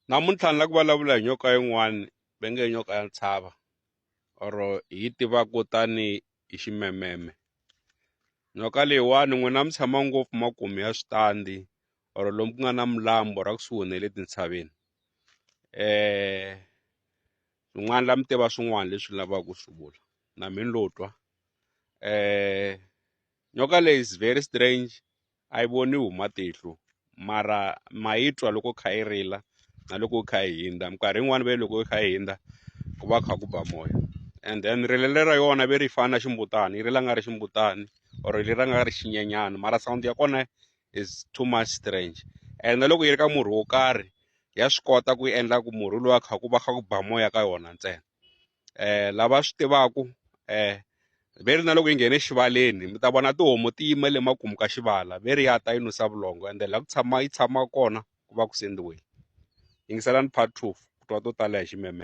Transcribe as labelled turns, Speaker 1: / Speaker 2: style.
Speaker 1: Namuntlha ni la ku vulavula hi nyoka yin'wani va nge nyoka ya ntshava or hi tivaka tani hi ximememe. Nyoka leyiwani n'wina mi tshama ngopfu makumu ya switandi or lomu ku nga na milambu ra kusuhi na le tintshaveni. Swin'wana la mi tiva swin'wana leswi lavaka ku swi vula na mi lo twa. Nyoka leyi is very strange, a yi voniwi hi matihlo mara ma yi twa loko kha yi rila na loko yi kha yi hindza. Minkarhi yin'wani ve loko yi kha yi hindza ku va kha ku ba moya, and then rilelo ra yona ve ri fana na ximbutana, yi rila nga ri ximbutani or rila nga ri xinyenyana mara sound ya kona is too much strange. And na loko yi ri ka murhi wo karhi ya swi kota ku yi endla ku murhi luwa kha ku va kha ku ba moya ka yona ntsena. Lava swi tivaku ve ri na loko yi nghene exivaleni mi ta vona tihomu ti yime le makumu ka xivala ve ri ya ta yi nusa vulongo, ende la ku yi tshama kona ku va ku sendiwile. Yingiselani part 2 ku twa to tala hi ximememe.